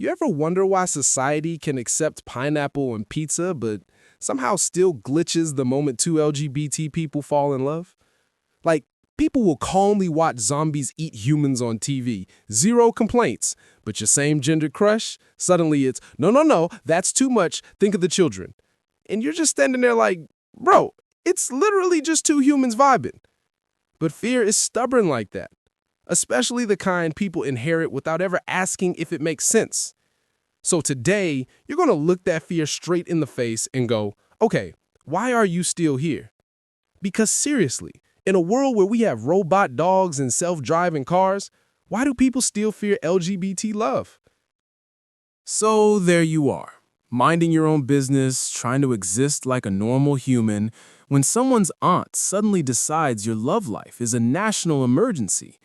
You ever wonder why society can accept pineapple on pizza, but somehow still glitches the moment two LGBT people fall in love? Like, people will calmly watch zombies eat humans on TV, zero complaints, but your same gender crush, suddenly it's, no, no, no, that's too much, think of the children. And you're just standing there like, bro, it's literally just two humans vibing. But fear is stubborn like that, especially the kind people inherit without ever asking if it makes sense. So today, you're going to look that fear straight in the face and go, okay, why are you still here? Because seriously, in a world where we have robot dogs and self-driving cars, why do people still fear LGBT love? So there you are, minding your own business, trying to exist like a normal human, when someone's aunt suddenly decides your love life is a national emergency.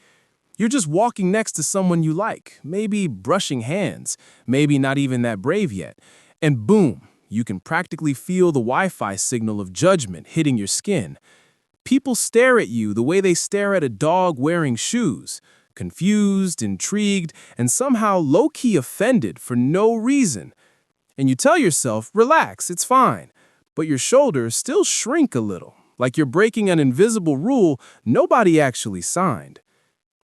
You're just walking next to someone you like, maybe brushing hands, maybe not even that brave yet, and boom, you can practically feel the Wi-Fi signal of judgment hitting your skin. People stare at you the way they stare at a dog wearing shoes, confused, intrigued, and somehow low-key offended for no reason. And you tell yourself, relax, it's fine, but your shoulders still shrink a little, like you're breaking an invisible rule nobody actually signed.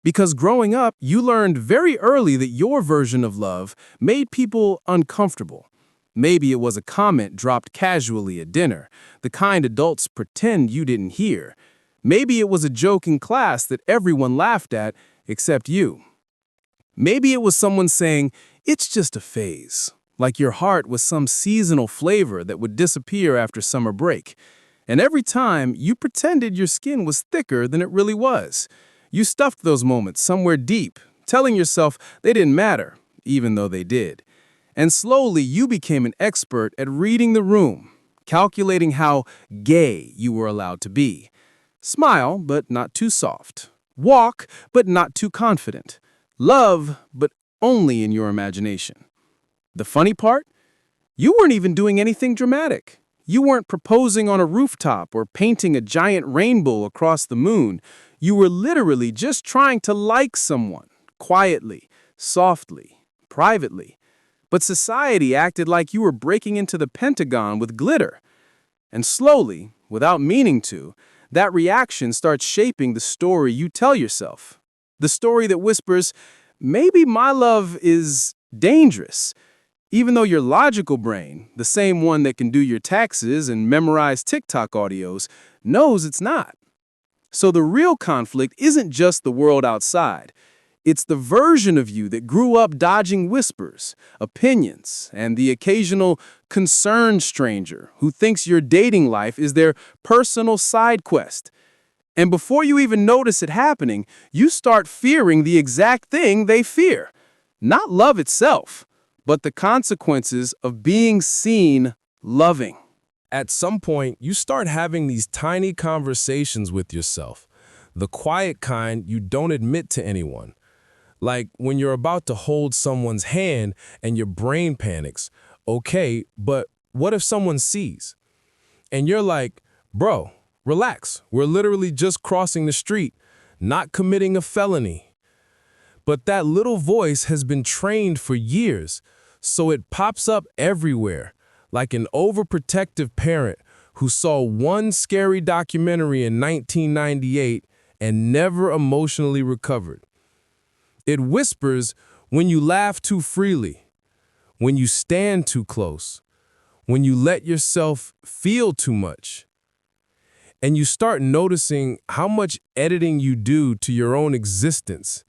Because growing up, you learned very early that your version of love made people uncomfortable. Maybe it was a comment dropped casually at dinner, the kind adults pretend you didn't hear. Maybe it was a joke in class that everyone laughed at except you. Maybe it was someone saying, it's just a phase, like your heart was some seasonal flavor that would disappear after summer break. And every time, you pretended your skin was thicker than it really was. You stuffed those moments somewhere deep, telling yourself they didn't matter, even though they did. And slowly, you became an expert at reading the room, calculating how gay you were allowed to be. Smile, but not too soft. Walk, but not too confident. Love, but only in your imagination. The funny part? You weren't even doing anything dramatic. You weren't proposing on a rooftop or painting a giant rainbow across the moon. You were literally just trying to like someone, quietly, softly, privately. But society acted like you were breaking into the Pentagon with glitter. And slowly, without meaning to, that reaction starts shaping the story you tell yourself. The story that whispers, maybe my love is dangerous, even though your logical brain, the same one that can do your taxes and memorize TikTok audios, knows it's not. So the real conflict isn't just the world outside. It's the version of you that grew up dodging whispers, opinions, and the occasional concerned stranger who thinks your dating life is their personal side quest. And before you even notice it happening, you start fearing the exact thing they fear. Not love itself, but the consequences of being seen loving. At some point, you start having these tiny conversations with yourself, the quiet kind you don't admit to anyone. Like when you're about to hold someone's hand and your brain panics. Okay, but what if someone sees? And you're like, bro, relax. We're literally just crossing the street, not committing a felony. But that little voice has been trained for years, so it pops up everywhere, like an overprotective parent who saw one scary documentary in 1998 and never emotionally recovered. It whispers when you laugh too freely, when you stand too close, when you let yourself feel too much. And you start noticing how much editing you do to your own existence,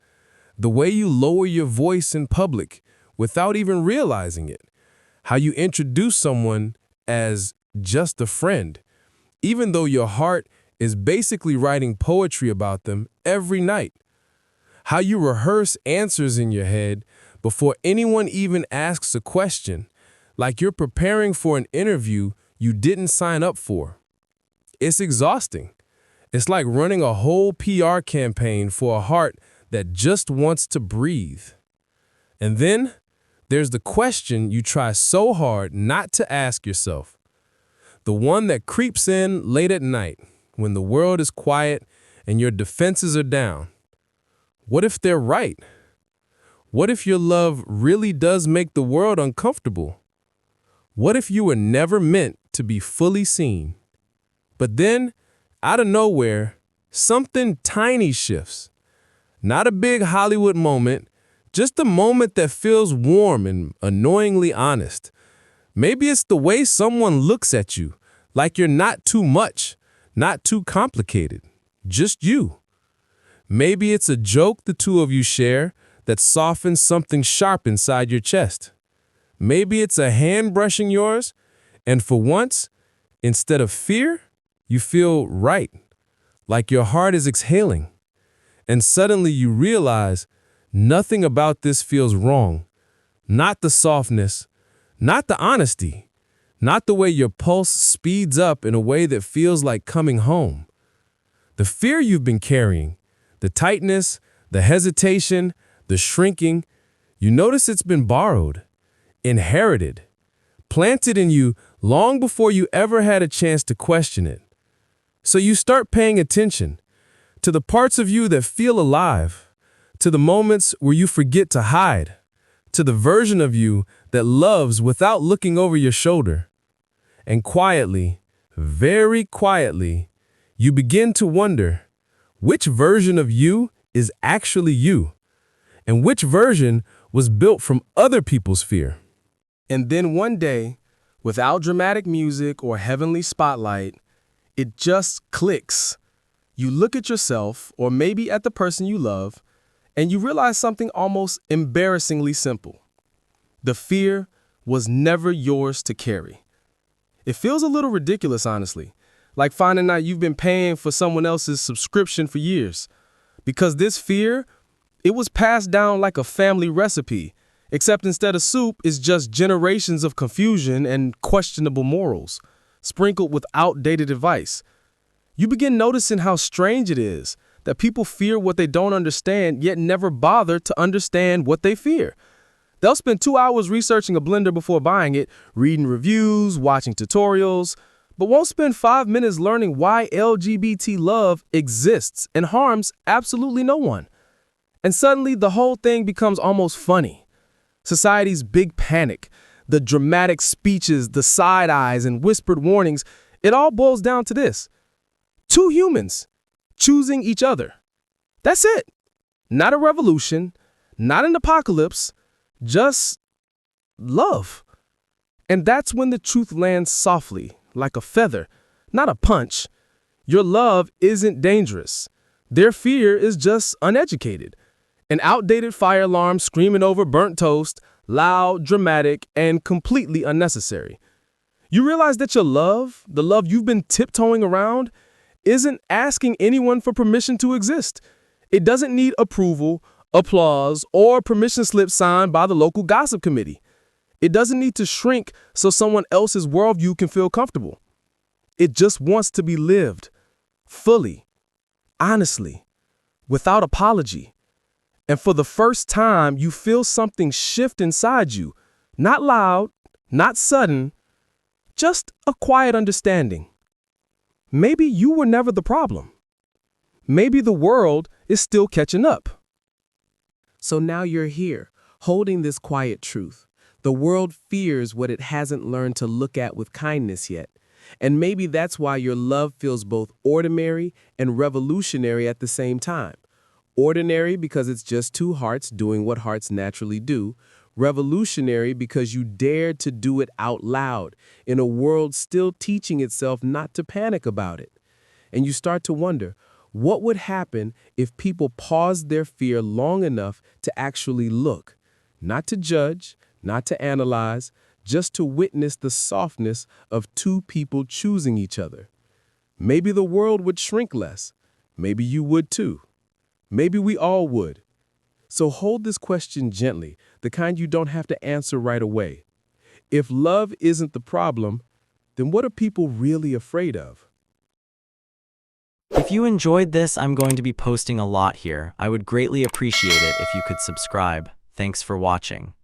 the way you lower your voice in public without even realizing it, how you introduce someone as just a friend, even though your heart is basically writing poetry about them every night. How you rehearse answers in your head before anyone even asks a question, like you're preparing for an interview you didn't sign up for. It's exhausting. It's like running a whole PR campaign for a heart that just wants to breathe. And then there's the question you try so hard not to ask yourself. The one that creeps in late at night when the world is quiet and your defenses are down. What if they're right? What if your love really does make the world uncomfortable? What if you were never meant to be fully seen? But then, out of nowhere, something tiny shifts. Not a big Hollywood moment, just a moment that feels warm and annoyingly honest. Maybe it's the way someone looks at you, like you're not too much, not too complicated, just you. Maybe it's a joke the two of you share that softens something sharp inside your chest. Maybe it's a hand brushing yours, and for once, instead of fear, you feel right, like your heart is exhaling. And suddenly you realize nothing about this feels wrong. Not the softness, not the honesty, not the way your pulse speeds up in a way that feels like coming home. The fear you've been carrying, the tightness, the hesitation, the shrinking, you notice it's been borrowed, inherited, planted in you long before you ever had a chance to question it. So you start paying attention to the parts of you that feel alive, to the moments where you forget to hide, to the version of you that loves without looking over your shoulder. And quietly, very quietly, you begin to wonder which version of you is actually you, and which version was built from other people's fear. And then one day, without dramatic music or heavenly spotlight, it just clicks. You look at yourself, or maybe at the person you love, and you realize something almost embarrassingly simple. The fear was never yours to carry. It feels a little ridiculous, honestly, like finding out you've been paying for someone else's subscription for years. Because this fear, it was passed down like a family recipe, except instead of soup, it's just generations of confusion and questionable morals, sprinkled with outdated advice. You begin noticing how strange it is that people fear what they don't understand, yet never bother to understand what they fear. They'll spend 2 hours researching a blender before buying it, reading reviews, watching tutorials, but won't spend 5 minutes learning why LGBT love exists and harms absolutely no one. And suddenly, the whole thing becomes almost funny. Society's big panic, the dramatic speeches, the side eyes, and whispered warnings, it all boils down to this. Two humans choosing each other. That's it. Not a revolution, not an apocalypse, just love. And that's when the truth lands softly, like a feather, not a punch. Your love isn't dangerous. Their fear is just uneducated. An outdated fire alarm screaming over burnt toast, loud, dramatic, and completely unnecessary. You realize that your love, the love you've been tiptoeing around, isn't asking anyone for permission to exist. It doesn't need approval, applause, or permission slip signed by the local gossip committee. It doesn't need to shrink so someone else's worldview can feel comfortable. It just wants to be lived, fully, honestly, without apology. And for the first time, you feel something shift inside you. Not loud, not sudden, just a quiet understanding. Maybe you were never the problem. Maybe the world is still catching up. So now you're here, holding this quiet truth. The world fears what it hasn't learned to look at with kindness yet. And maybe that's why your love feels both ordinary and revolutionary at the same time. Ordinary because it's just two hearts doing what hearts naturally do. Revolutionary because you dared to do it out loud in a world still teaching itself not to panic about it. And you start to wonder, what would happen if people paused their fear long enough to actually look, not to judge, not to analyze, just to witness the softness of two people choosing each other? Maybe the world would shrink less. Maybe you would too. Maybe we all would. So hold this question gently, the kind you don't have to answer right away. If love isn't the problem, then what are people really afraid of? If you enjoyed this, I'm going to be posting a lot here. I would greatly appreciate it if you could subscribe. Thanks for watching.